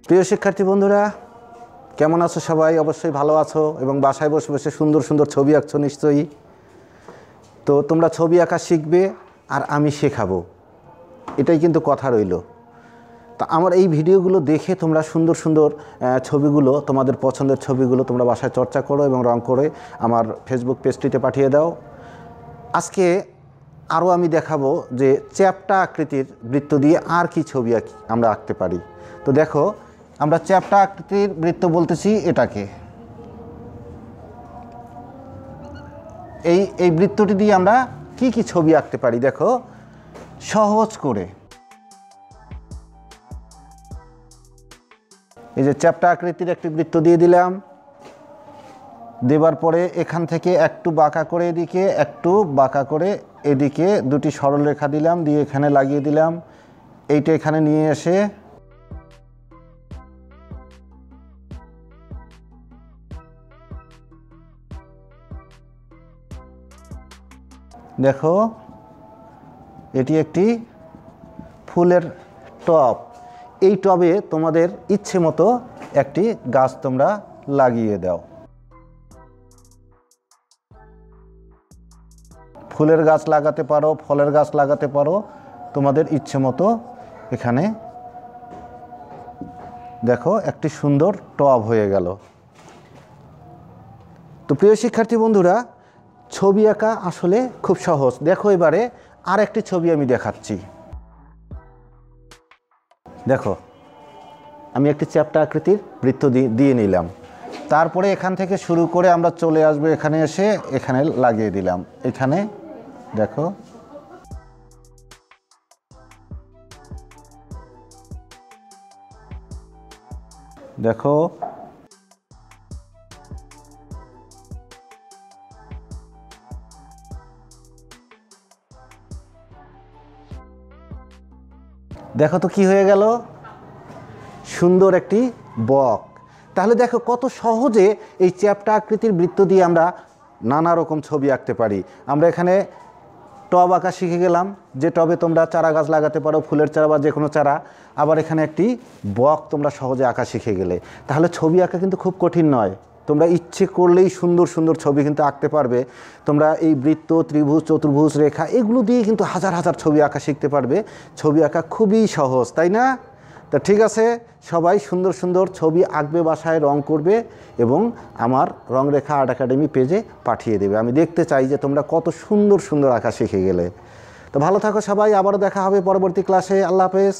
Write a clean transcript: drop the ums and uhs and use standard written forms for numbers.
প্রিয় শিক্ষার্থী বন্ধুরা, কেমন আছো সবাই? অবশ্যই ভালো আছো এবং বাসায় বসে বসে সুন্দর সুন্দর ছবি আঁকছো নিশ্চয়ই। তো তোমরা ছবি আঁকা শিখবে আর আমি শেখাবো, এটাই কিন্তু কথা রইল। তা আমার এই ভিডিওগুলো দেখে তোমরা সুন্দর সুন্দর ছবিগুলো, তোমাদের পছন্দের ছবিগুলো তোমরা বাসায় চর্চা করো এবং রং করে আমার ফেসবুক পেজটিতে পাঠিয়ে দাও। আজকে আরও আমি দেখাবো যে চ্যাপ্টা আকৃতির বৃত্ত দিয়ে আর কি ছবি আমরা আঁকতে পারি। তো দেখো, আমরা চ্যাপ্টা আকৃতির বৃত্ত বলতেছি এটাকে। এই বৃত্তটি দিয়ে আমরা কি কি ছবি আঁকতে পারি দেখো সহজ করে। এই যে চ্যাপ্টা আকৃতির একটি বৃত্ত দিয়ে দিলাম, দেবার পরে এখান থেকে একটু বাঁকা করে এদিকে, একটু বাঁকা করে এদিকে দুটি সরল রেখা দিলাম, দিয়ে এখানে লাগিয়ে দিলাম। এইটা এখানে নিয়ে এসে দেখো এটি একটি ফুলের টব। এই টবে তোমাদের ইচ্ছে মতো একটি গাছ তোমরা লাগিয়ে দাও। ফুলের গাছ লাগাতে পারো, ফলের গাছ লাগাতে পারো, তোমাদের ইচ্ছে মতো। এখানে দেখো একটি সুন্দর টব হয়ে গেল। তো প্রিয় শিক্ষার্থী বন্ধুরা, ছবি আঁকা আসলে খুব সহজ। দেখো এবারে আর একটি ছবি আমি দেখাচ্ছি। দেখো আমি একটি চ্যাপ্টা আকৃতির বৃত্ত দিয়ে নিলাম, তারপরে এখান থেকে শুরু করে আমরা চলে আসবো এখানে, এসে এখানে লাগিয়ে দিলাম। এখানে দেখো দেখো দেখো তো কি হয়ে গেল, সুন্দর একটি বক। তাহলে দেখো কত সহজে এই চ্যাপ্টা আকৃতির বৃত্ত দিয়ে আমরা নানা রকম ছবি আঁকতে পারি। আমরা এখানে টব আঁকা শিখে গেলাম, যে টবে তোমরা চারা গাছ লাগাতে পারো, ফুলের চারা বা যে কোনো চারা। আবার এখানে একটি বক তোমরা সহজে আঁকা শিখে গেলে। তাহলে ছবি আঁকা কিন্তু খুব কঠিন নয়, তোমরা ইচ্ছে করলেই সুন্দর সুন্দর ছবি কিন্তু আঁকতে পারবে। তোমরা এই বৃত্ত, ত্রিভুজ, চতুর্ভুজ, রেখা এগুলো দিয়ে কিন্তু হাজার হাজার ছবি আঁকা শিখতে পারবে। ছবি আঁকা খুবই সহজ, তাই না? তা ঠিক আছে, সবাই সুন্দর সুন্দর ছবি আঁকবে, বাসায় রং করবে এবং আমার রংরেখা আর্ট একাডেমি পেজে পাঠিয়ে দেবে। আমি দেখতে চাই যে তোমরা কত সুন্দর সুন্দর আঁকা শিখে গেলে। তো ভালো থাকো সবাই, আবারও দেখা হবে পরবর্তী ক্লাসে। আল্লাহ হাফেজ।